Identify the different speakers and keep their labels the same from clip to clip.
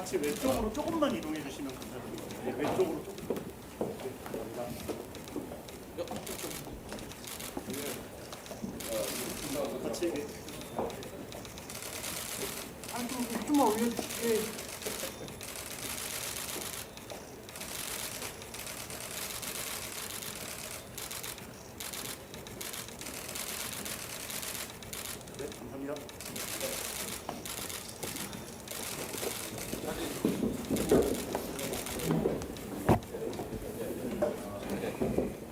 Speaker 1: 같이 왼쪽으로 조금만 이동해 주시면 감사드립니다. 네, 왼쪽으로 조금. 같이.
Speaker 2: 좀만 올려주시게.
Speaker 1: 네, 감사합니다.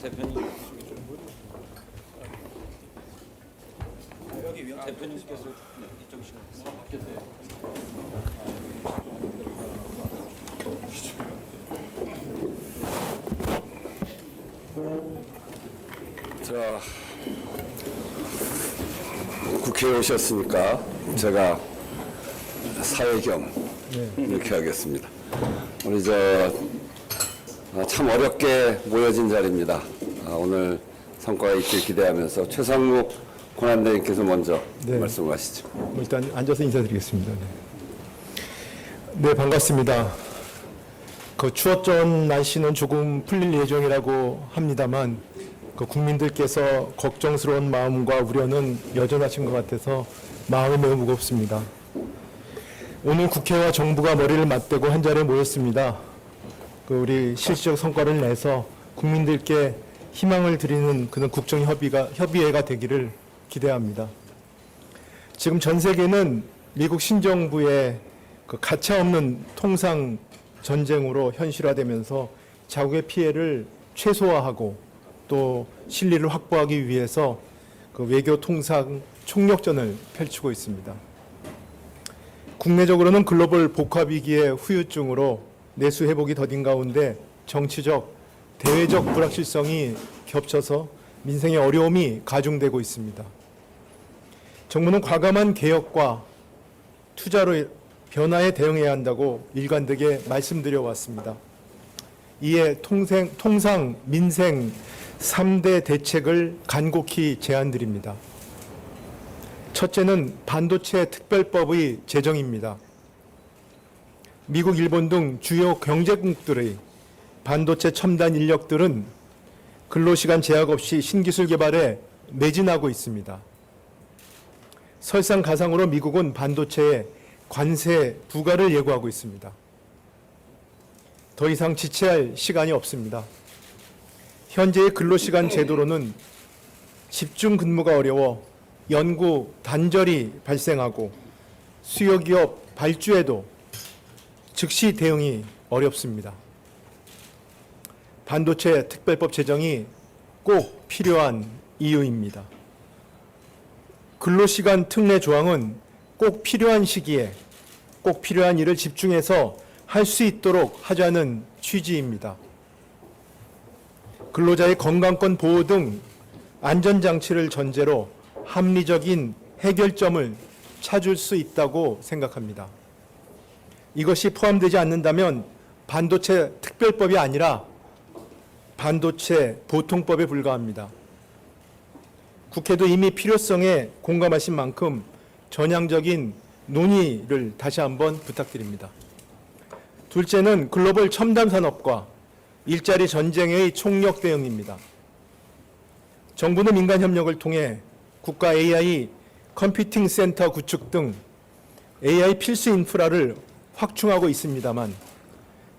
Speaker 3: 대표님 여기 대표님께서 이쪽이시면
Speaker 4: 자, 국회에 오셨으니까 제가 사회 겸 이렇게 하겠습니다. 우리 참 어렵게 모여진 자리입니다. 오늘 성과가 있길 기대하면서 최상무 권한대행께서 먼저 말씀하시죠.
Speaker 5: 일단 앉아서 인사드리겠습니다. 네, 반갑습니다. 그 추웠던 날씨는 조금 풀릴 예정이라고 합니다만 국민들께서 걱정스러운 마음과 우려는 여전하신 것 같아서 마음이 매우 무겁습니다. 오늘 국회와 정부가 머리를 맞대고 한 자리에 모였습니다. 우리 실질적 성과를 내서 국민들께 희망을 드리는 그런 국정협의회가 되기를 기대합니다. 지금 전 세계는 미국 신정부의 그 가차없는 통상 전쟁으로 현실화되면서 자국의 피해를 최소화하고 또 실리를 확보하기 위해서 그 외교 통상 총력전을 펼치고 있습니다. 국내적으로는 글로벌 복합 위기의 후유증으로 내수 회복이 더딘 가운데 정치적, 대외적 불확실성이 겹쳐서 민생의 어려움이 가중되고 있습니다. 정부는 과감한 개혁과 투자로 변화에 대응해야 한다고 일관되게 말씀드려 왔습니다. 이에 통상 민생 3대 대책을 간곡히 제안드립니다. 첫째는 반도체 특별법의 제정입니다. 미국, 일본 등 주요 경제국들의 반도체 첨단 인력들은 근로시간 제약 없이 신기술 개발에 매진하고 있습니다. 설상가상으로 미국은 반도체에 관세 부과를 예고하고 있습니다. 더 이상 지체할 시간이 없습니다. 현재의 근로시간 제도로는 집중 근무가 어려워 연구 단절이 발생하고 수요기업 발주에도 즉시 대응이 어렵습니다. 반도체 특별법 제정이 꼭 필요한 이유입니다. 근로시간 특례 조항은 꼭 필요한 시기에 꼭 필요한 일을 집중해서 할 수 있도록 하자는 취지입니다. 근로자의 건강권 보호 등 안전장치를 전제로 합리적인 해결점을 찾을 수 있다고 생각합니다. 이것이 포함되지 않는다면 반도체 특별법이 아니라 반도체 보통법에 불과합니다. 국회도 이미 필요성에 공감하신 만큼 전향적인 논의를 다시 한번 부탁드립니다. 둘째는 글로벌 첨단 산업과 일자리 전쟁의 총력 대응입니다. 정부는 민간 협력을 통해 국가 AI 컴퓨팅 센터 구축 등 AI 필수 인프라를 확충하고 있습니다만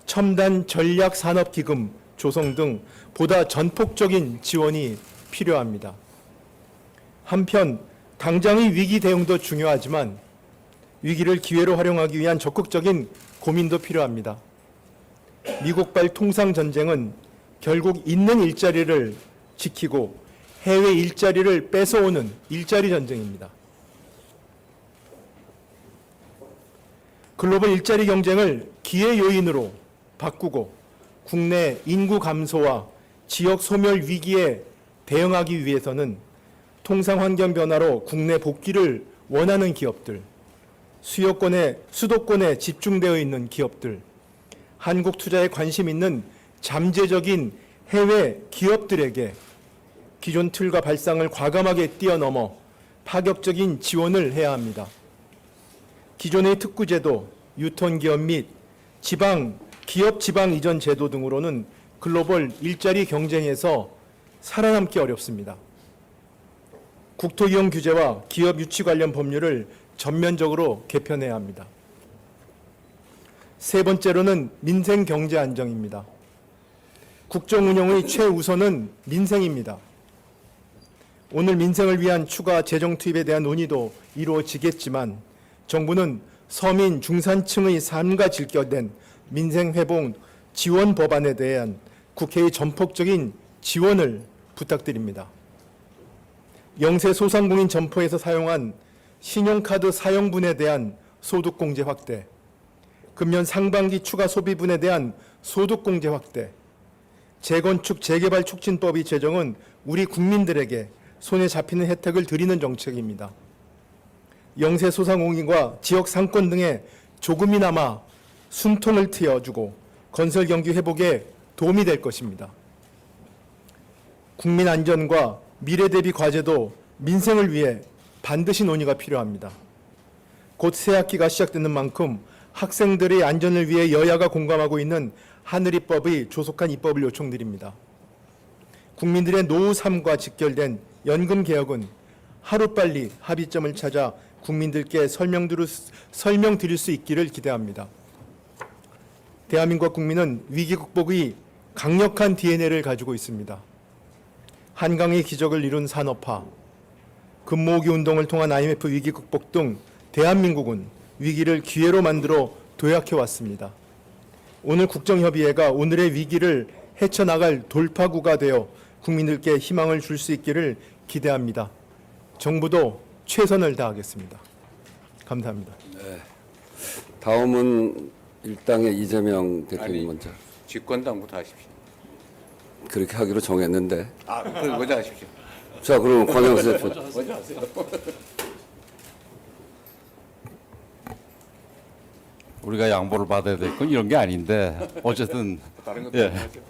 Speaker 5: 첨단 전략 산업 기금 조성 등 보다 전폭적인 지원이 필요합니다. 한편 당장의 위기 대응도 중요하지만 위기를 기회로 활용하기 위한 적극적인 고민도 필요합니다. 미국발 통상 전쟁은 결국 있는 일자리를 지키고 해외 일자리를 뺏어오는 일자리 전쟁입니다. 글로벌 일자리 경쟁을 기회 요인으로 바꾸고 국내 인구 감소와 지역 소멸 위기에 대응하기 위해서는 통상 환경 변화로 국내 복귀를 원하는 기업들, 수도권에 집중되어 있는 기업들, 한국 투자에 관심 있는 잠재적인 해외 기업들에게 기존 틀과 발상을 과감하게 뛰어넘어 파격적인 지원을 해야 합니다. 기존의 특구제도, 유통기업 및 기업 지방 이전 제도 등으로는 글로벌 일자리 경쟁에서 살아남기 어렵습니다. 국토 이용 규제와 기업 유치 관련 법률을 전면적으로 개편해야 합니다. 세 번째로는 민생 경제 안정입니다. 국정 운영의 최우선은 민생입니다. 오늘 민생을 위한 추가 재정 투입에 대한 논의도 이루어지겠지만 정부는 서민 중산층의 삶과 직결된 민생 회복 지원 법안에 대한 국회의 전폭적인 지원을 부탁드립니다. 영세 소상공인 점포에서 사용한 신용카드 사용분에 대한 소득공제 확대, 금년 상반기 추가 소비분에 대한 소득공제 확대, 재건축 재개발 촉진법의 제정은 우리 국민들에게 손에 잡히는 혜택을 드리는 정책입니다. 영세 소상공인과 지역 상권 등에 조금이나마 숨통을 트여주고 건설 경기 회복에 도움이 될 것입니다. 국민 안전과 미래 대비 과제도 민생을 위해 반드시 논의가 필요합니다. 곧 새학기가 시작되는 만큼 학생들의 안전을 위해 여야가 공감하고 있는 하늘입법의 조속한 입법을 요청드립니다. 국민들의 노후 삶과 직결된 연금 개혁은 하루빨리 합의점을 찾아 국민들께 설명드릴 수 있기를 기대합니다. 대한민국 국민은 위기 극복의 강력한 DNA를 가지고 있습니다. 한강의 기적을 이룬 산업화, 금모으기 운동을 통한 IMF 위기 극복 등 대한민국은 위기를 기회로 만들어 도약해왔습니다. 오늘 국정협의회가 오늘의 위기를 헤쳐나갈 돌파구가 되어 국민들께 희망을 줄 수 있기를 기대합니다. 정부도 최선을 다하겠습니다. 감사합니다.
Speaker 4: 다음은 일당의 이재명 대표님 먼저.
Speaker 6: 집권당부터 하십시오.
Speaker 4: 그렇게 하기로 정했는데.
Speaker 6: 그럼 먼저 하십시오.
Speaker 4: 자, 그럼 권영세 대표.
Speaker 6: 먼저 하세요.
Speaker 7: 우리가 양보를 받아야 될 건 이런 게 아닌데 어쨌든
Speaker 6: 다른 것도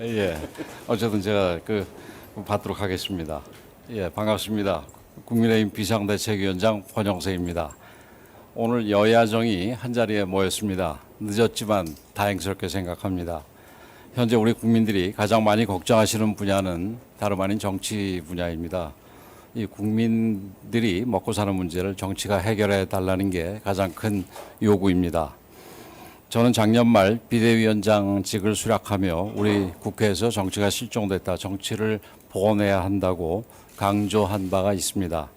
Speaker 7: 예. 어쨌든 제가 받도록 하겠습니다. 예, 반갑습니다. 국민의힘 비상대책위원장 권영세입니다. 오늘 여야정이 한자리에 모였습니다. 늦었지만 다행스럽게 생각합니다. 현재 우리 국민들이 가장 많이 걱정하시는 분야는 다름 아닌 정치 분야입니다. 이 국민들이 먹고 사는 문제를 정치가 해결해 달라는 게 가장 큰 요구입니다. 저는 작년 말 비대위원장직을 수락하며 우리 국회에서 정치가 실종됐다, 정치를 복원해야 한다고 강조한 바가 있습니다.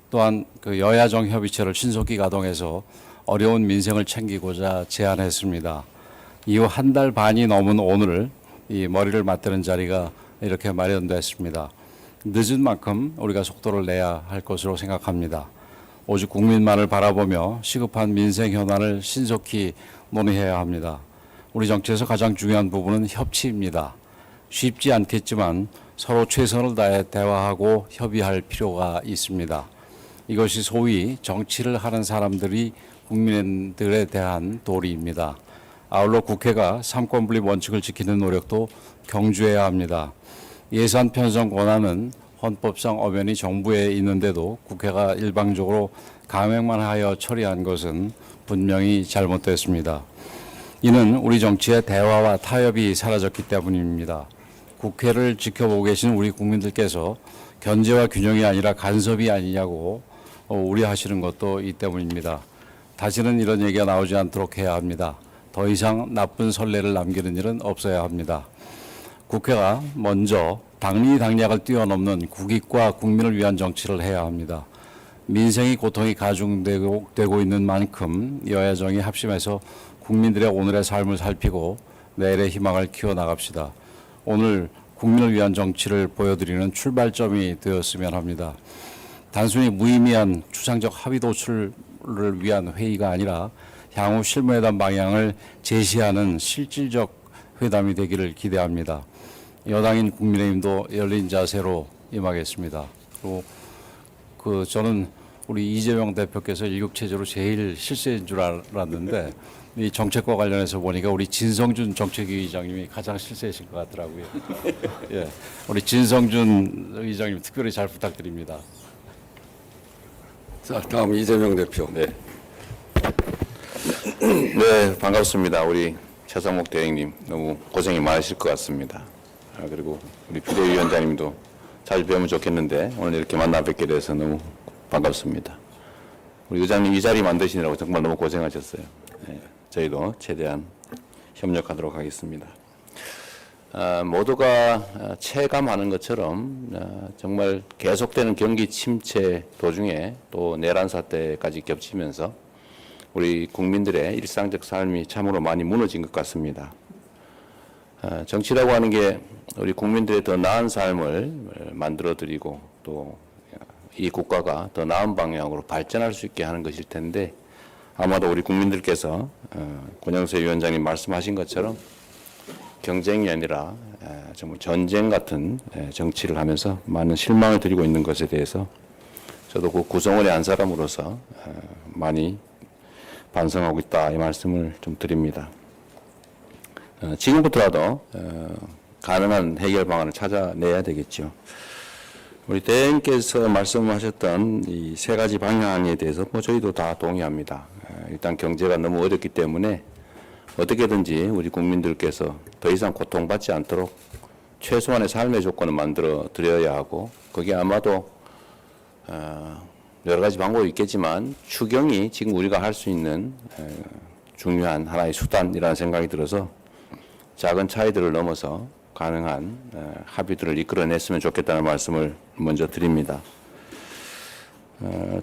Speaker 7: 또한 여야정 협의체를 신속히 가동해서 어려운 민생을 챙기고자 제안했습니다. 이후 한 달 반이 넘은 오늘 이 머리를 맞대는 자리가 이렇게 마련됐습니다. 늦은 만큼 우리가 속도를 내야 할 것으로 생각합니다. 오직 국민만을 바라보며 시급한 민생 현안을 신속히 논의해야 합니다. 우리 정치에서 가장 중요한 부분은 협치입니다. 쉽지 않겠지만 서로 최선을 다해 대화하고 협의할 필요가 있습니다. 이것이 소위 정치를 하는 사람들이 국민들에 대한 도리입니다. 아울러 국회가 삼권분립 원칙을 지키는 노력도 경주해야 합니다. 예산 편성 권한은 헌법상 엄연히 정부에 있는데도 국회가 일방적으로 강행만 하여 처리한 것은 분명히 잘못됐습니다. 이는 우리 정치의 대화와 타협이 사라졌기 때문입니다. 국회를 지켜보고 계신 우리 국민들께서 견제와 균형이 아니라 간섭이 아니냐고 우려하시는 것도 이 때문입니다. 다시는 이런 얘기가 나오지 않도록 해야 합니다. 더 이상 나쁜 선례를 남기는 일은 없어야 합니다. 국회가 먼저 당리당략을 뛰어넘는 국익과 국민을 위한 정치를 해야 합니다. 민생의 고통이 가중되고 있는 만큼 여야정이 합심해서 국민들의 오늘의 삶을 살피고 내일의 희망을 키워나갑시다. 오늘 국민을 위한 정치를 보여드리는 출발점이 되었으면 합니다. 단순히 무의미한 추상적 합의 도출을 위한 회의가 아니라 향후 실무회담 방향을 제시하는 실질적 회담이 되기를 기대합니다. 여당인 국민의힘도 열린 자세로 임하겠습니다. 그리고 저는 우리 이재명 대표께서 일국체제로 제일 실세인 줄 알았는데 이 정책과 관련해서 보니까 우리 진성준 정책위 의장님이 가장 실세이신 것 같더라고요. 예, 우리 진성준 의장님 특별히 잘 부탁드립니다.
Speaker 4: 자, 다음 이재명 대표.
Speaker 6: 네, 반갑습니다. 우리 최상목 대행님 너무 고생이 많으실 것 같습니다. 그리고 우리 비대위원장님도 자주 뵈면 좋겠는데 오늘 이렇게 만나 뵙게 돼서 너무 반갑습니다. 우리 의장님 이 자리 만드시느라고 정말 너무 고생하셨어요. 저희도 최대한 협력하도록 하겠습니다. 모두가 체감하는 것처럼 정말 계속되는 경기 침체 도중에 또 내란 사태까지 겹치면서 우리 국민들의 일상적 삶이 참으로 많이 무너진 것 같습니다. 정치라고 하는 게 우리 국민들의 더 나은 삶을 만들어드리고 또 이 국가가 더 나은 방향으로 발전할 수 있게 하는 것일 텐데 아마도 우리 국민들께서 권영세 위원장님 말씀하신 것처럼 경쟁이 아니라 정말 전쟁 같은 정치를 하면서 많은 실망을 드리고 있는 것에 대해서 저도 그 구성원의 한 사람으로서 많이 반성하고 있다 이 말씀을 좀 드립니다. 지금부터라도 가능한 해결 방안을 찾아내야 되겠죠. 우리 대행께서 말씀하셨던 이 세 가지 방향에 대해서 저희도 다 동의합니다. 일단 경제가 너무 어렵기 때문에 어떻게든지 우리 국민들께서 더 이상 고통받지 않도록 최소한의 삶의 조건을 만들어 드려야 하고 그게 아마도 여러 가지 방법이 있겠지만 추경이 지금 우리가 할 수 있는 중요한 하나의 수단이라는 생각이 들어서 작은 차이들을 넘어서 가능한 합의들을 이끌어냈으면 좋겠다는 말씀을 먼저 드립니다.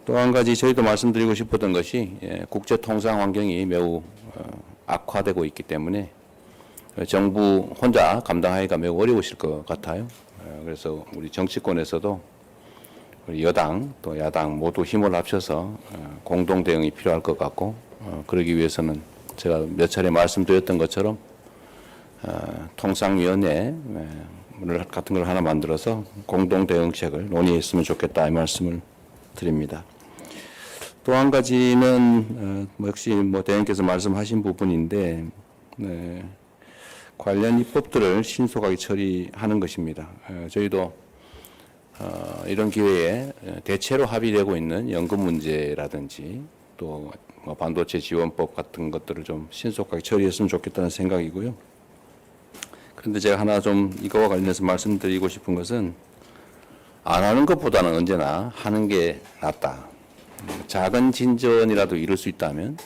Speaker 6: 또 한 가지 저희도 말씀드리고 싶었던 것이 국제 통상 환경이 매우 악화되고 있기 때문에 정부 혼자 감당하기가 매우 어려우실 것 같아요. 그래서 우리 정치권에서도 우리 여당 또 야당 모두 힘을 합쳐서 공동 대응이 필요할 것 같고 그러기 위해서는 제가 몇 차례 말씀드렸던 것처럼 통상위원회 같은 걸 하나 만들어서 공동 대응책을 논의했으면 좋겠다 이 말씀을 드립니다. 또 한 가지는 역시 대행께서 말씀하신 부분인데 관련 입법들을 신속하게 처리하는 것입니다. 저희도 이런 기회에 대체로 합의되고 있는 연금 문제라든지 또 반도체 지원법 같은 것들을 좀 신속하게 처리했으면 좋겠다는 생각이고요. 그런데 제가 하나 좀 이거와 관련해서 말씀드리고 싶은 것은 안 하는 것보다는 언제나 하는 게 낫다. 작은 진전이라도 이룰 수 있다면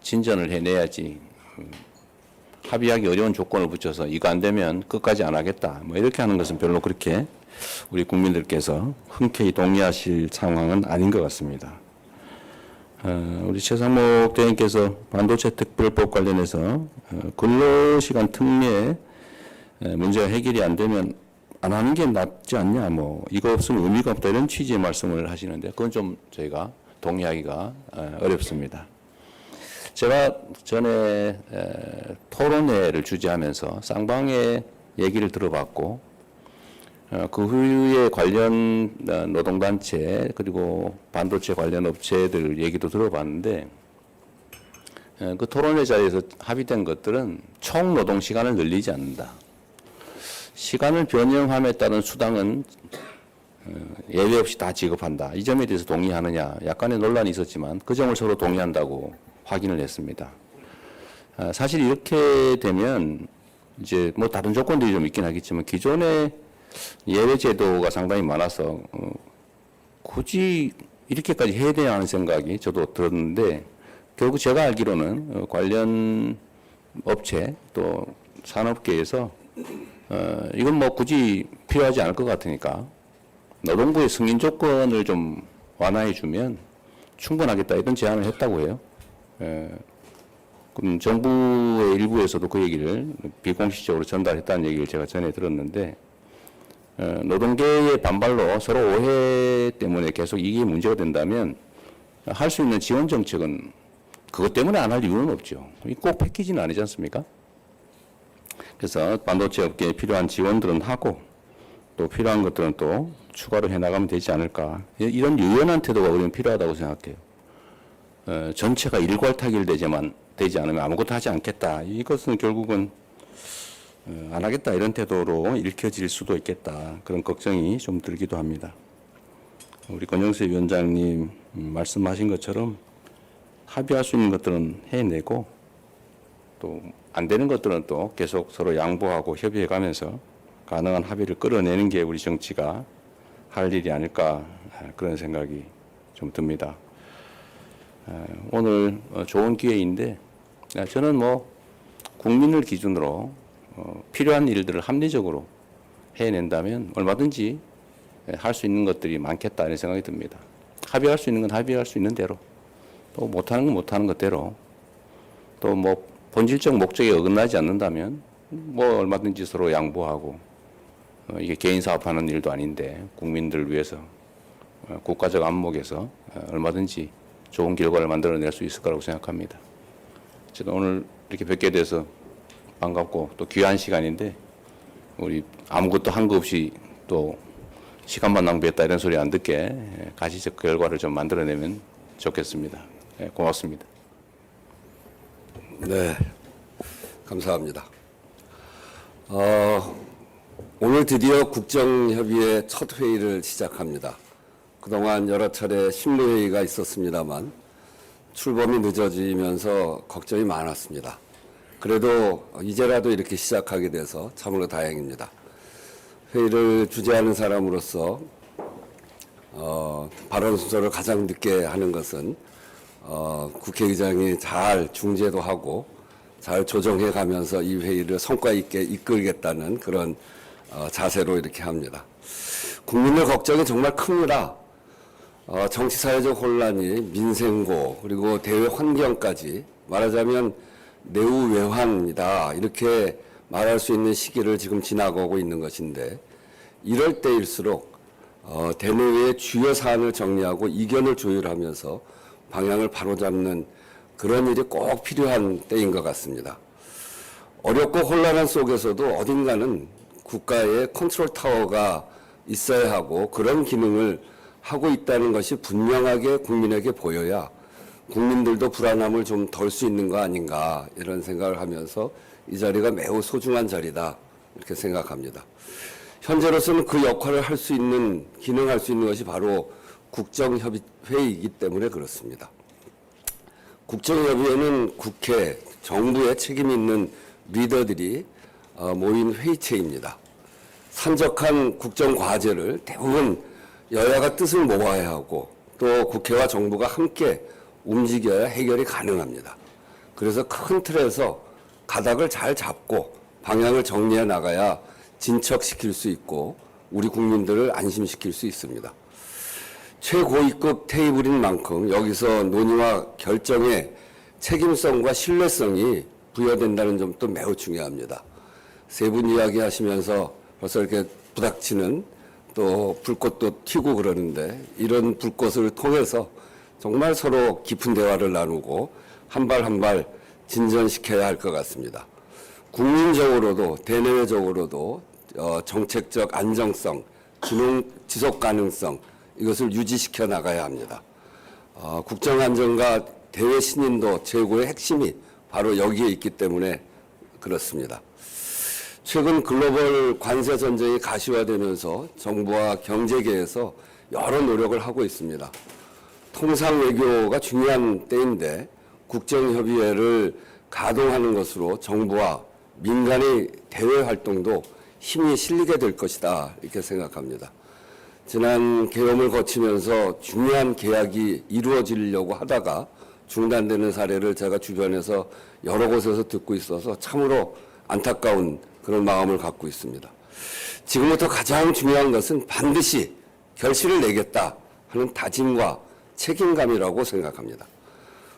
Speaker 6: 진전을 해내야지 합의하기 어려운 조건을 붙여서 이거 안 되면 끝까지 안 하겠다. 이렇게 하는 것은 별로 그렇게 우리 국민들께서 흔쾌히 동의하실 상황은 아닌 것 같습니다. 우리 최상목 대행께서 반도체 특별법 관련해서 근로시간 특례 문제가 해결이 안 되면 안 하는 게 낫지 않냐, 이거 없으면 의미가 없다 이런 취지의 말씀을 하시는데 그건 좀 저희가 동의하기가 어렵습니다. 제가 전에 토론회를 주재하면서 쌍방의 얘기를 들어봤고 그 후에 관련 노동단체 그리고 반도체 관련 업체들 얘기도 들어봤는데 그 토론회 자리에서 합의된 것들은 총 노동 시간을 늘리지 않는다. 시간을 변형함에 따른 수당은 예외 없이 다 지급한다. 이 점에 대해서 동의하느냐 약간의 논란이 있었지만 그 점을 서로 동의한다고 확인을 했습니다. 사실 이렇게 되면 이제 다른 조건들이 좀 있긴 하겠지만 기존의 예외 제도가 상당히 많아서 굳이 이렇게까지 해야 되냐 하는 생각이 저도 들었는데 결국 제가 알기로는 관련 업체 또 산업계에서 이건 굳이 필요하지 않을 것 같으니까 노동부의 승인 조건을 좀 완화해 주면 충분하겠다 이런 제안을 했다고 해요. 그럼 정부의 일부에서도 그 얘기를 비공식적으로 전달했다는 얘기를 제가 전에 들었는데 노동계의 반발로 서로 오해 때문에 계속 이게 문제가 된다면 할 수 있는 지원 정책은 그것 때문에 안 할 이유는 없죠. 꼭 패키지는 아니지 않습니까? 그래서 반도체 업계에 필요한 지원들은 하고 또 필요한 것들은 또 추가로 해나가면 되지 않을까. 이런 유연한 태도가 우리는 필요하다고 생각해요. 전체가 일괄타결 되지 않으면 아무것도 하지 않겠다. 이것은 결국은 안 하겠다 이런 태도로 읽혀질 수도 있겠다. 그런 걱정이 좀 들기도 합니다. 우리 권영세 위원장님 말씀하신 것처럼 합의할 수 있는 것들은 해내고 또 안 되는 것들은 또 계속 서로 양보하고 협의해 가면서 가능한 합의를 끌어내는 게 우리 정치가 할 일이 아닐까 그런 생각이 좀 듭니다. 오늘 좋은 기회인데 저는 뭐 국민을 기준으로 필요한 일들을 합리적으로 해낸다면 얼마든지 할 수 있는 것들이 많겠다 이런 생각이 듭니다. 합의할 수 있는 건 합의할 수 있는 대로, 또 못하는 건 못하는 것대로, 또 뭐 본질적 목적에 어긋나지 않는다면 뭐 얼마든지 서로 양보하고, 이게 개인 사업하는 일도 아닌데 국민들을 위해서 국가적 안목에서 얼마든지 좋은 결과를 만들어낼 수 있을 거라고 생각합니다. 저는 오늘 이렇게 뵙게 돼서 반갑고 또 귀한 시간인데 우리 아무것도 한 거 없이 또 시간만 낭비했다 이런 소리 안 듣게 가시적 결과를 좀 만들어내면 좋겠습니다. 고맙습니다.
Speaker 4: 네, 감사합니다. 오늘 드디어 국정협의회 첫 회의를 시작합니다. 그동안 여러 차례 실무회의가 있었습니다만 출범이 늦어지면서 걱정이 많았습니다. 그래도 이제라도 이렇게 시작하게 돼서 참으로 다행입니다. 회의를 주재하는 사람으로서 발언 순서를 가장 늦게 하는 것은 국회의장이 잘 중재도 하고 잘 조정해 가면서 이 회의를 성과 있게 이끌겠다는 그런 자세로 이렇게 합니다. 국민의 걱정이 정말 큽니다. 정치사회적 혼란이 민생고 그리고 대외 환경까지 말하자면 내후 외환이다 이렇게 말할 수 있는 시기를 지금 지나가고 있는 것인데 이럴 때일수록 대내외의 주요 사안을 정리하고 이견을 조율하면서 방향을 바로잡는 그런 일이 꼭 필요한 때인 것 같습니다. 어렵고 혼란한 속에서도 어딘가는 국가의 컨트롤 타워가 있어야 하고 그런 기능을 하고 있다는 것이 분명하게 국민에게 보여야 국민들도 불안함을 좀 덜 수 있는 거 아닌가 이런 생각을 하면서 이 자리가 매우 소중한 자리다 이렇게 생각합니다. 현재로서는 그 역할을 할 수 있는, 기능할 수 있는 것이 바로 국정협의회이기 때문에 그렇습니다. 국정협의회는 국회, 정부에 책임 있는 리더들이 모인 회의체입니다. 산적한 국정과제를 대부분 여야가 뜻을 모아야 하고 또 국회와 정부가 함께 움직여야 해결이 가능합니다. 그래서 큰 틀에서 가닥을 잘 잡고 방향을 정리해 나가야 진척시킬 수 있고 우리 국민들을 안심시킬 수 있습니다. 최고위급 테이블인 만큼 여기서 논의와 결정의 책임성과 신뢰성이 부여된다는 점도 매우 중요합니다. 세 분 이야기하시면서 벌써 이렇게 부닥치는 또 불꽃도 튀고 그러는데 이런 불꽃을 통해서 정말 서로 깊은 대화를 나누고 한 발 한 발 진전시켜야 할 것 같습니다. 국민적으로도 대내외적으로도 정책적 안정성, 지속 가능성 이것을 유지시켜 나가야 합니다. 국정안전과 대외 신인도 최고의 핵심이 바로 여기에 있기 때문에 그렇습니다. 최근 글로벌 관세 전쟁이 가시화되면서 정부와 경제계에서 여러 노력을 하고 있습니다. 통상 외교가 중요한 때인데 국정협의회를 가동하는 것으로 정부와 민간의 대외 활동도 힘이 실리게 될 것이다 이렇게 생각합니다. 지난 계엄을 거치면서 중요한 계약이 이루어지려고 하다가 중단되는 사례를 제가 주변에서 여러 곳에서 듣고 있어서 참으로 안타까운 그런 마음을 갖고 있습니다. 지금부터 가장 중요한 것은 반드시 결실을 내겠다 하는 다짐과 책임감이라고 생각합니다.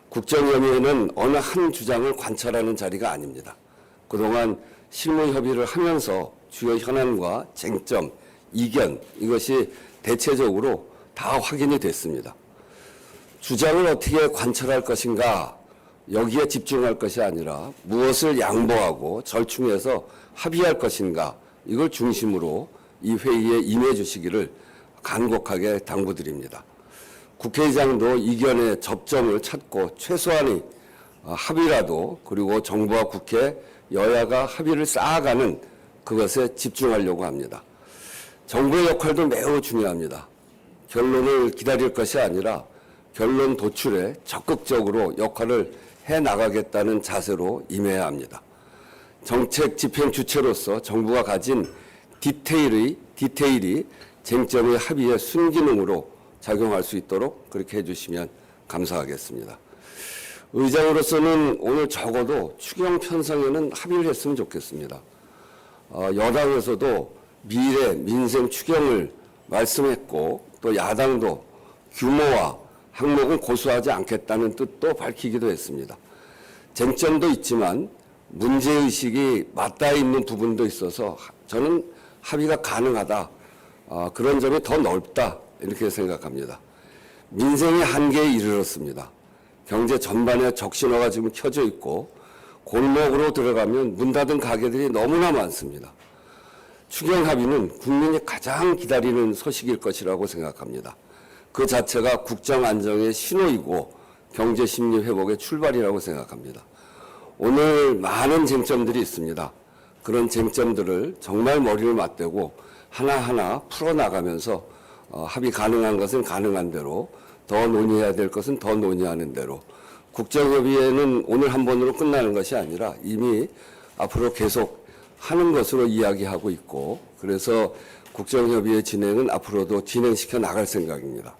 Speaker 4: 국정협의회는 어느 한 주장을 관찰하는 자리가 아닙니다. 그동안 실무협의를 하면서 주요 현안과 쟁점, 이견 이것이 대체적으로 다 확인이 됐습니다. 주장을 어떻게 관철할 것인가 여기에 집중할 것이 아니라 무엇을 양보하고 절충해서 합의할 것인가 이걸 중심으로 이 회의에 임해 주시기를 간곡하게 당부드립니다. 국회의장도 이견의 접점을 찾고 최소한의 합의라도 그리고 정부와 국회, 여야가 합의를 쌓아가는 그것에 집중하려고 합니다. 정부의 역할도 매우 중요합니다. 결론을 기다릴 것이 아니라 결론 도출에 적극적으로 역할을 해 나가겠다는 자세로 임해야 합니다. 정책 집행 주체로서 정부가 가진 디테일이 쟁점의 합의의 순기능으로 작용할 수 있도록 그렇게 해주시면 감사하겠습니다. 의장으로서는 오늘 적어도 추경 편성에는 합의를 했으면 좋겠습니다. 여당에서도 미래 민생 추경을 말씀했고 또 야당도 규모와 항목은 고수하지 않겠다는 뜻도 밝히기도 했습니다. 쟁점도 있지만 문제의식이 맞닿아 있는 부분도 있어서 저는 합의가 가능하다. 그런 점이 더 넓다 이렇게 생각합니다. 민생의 한계에 이르렀습니다. 경제 전반에 적신호가 지금 켜져 있고 골목으로 들어가면 문 닫은 가게들이 너무나 많습니다. 추경 합의는 국민이 가장 기다리는 소식일 것이라고 생각합니다. 그 자체가 국정 안정의 신호이고 경제 심리 회복의 출발이라고 생각합니다. 오늘 많은 쟁점들이 있습니다. 그런 쟁점들을 정말 머리를 맞대고 하나하나 풀어나가면서 합의 가능한 것은 가능한 대로, 더 논의해야 될 것은 더 논의하는 대로, 국정협의회는 오늘 한 번으로 끝나는 것이 아니라 이미 앞으로 계속 하는 것으로 이야기하고 있고, 그래서 국정협의회 진행은 앞으로도 진행시켜 나갈 생각입니다.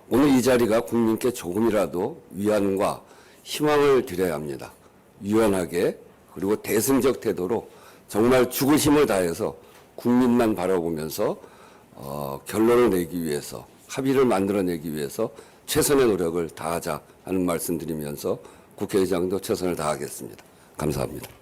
Speaker 4: 오늘 이 자리가 국민께 조금이라도 위안과 희망을 드려야 합니다. 유연하게 그리고 대승적 태도로 정말 죽을 힘을 다해서 국민만 바라보면서 결론을 내기 위해서, 합의를 만들어내기 위해서 최선의 노력을 다하자 하는 말씀 드리면서 국회의장도 최선을 다하겠습니다. 감사합니다.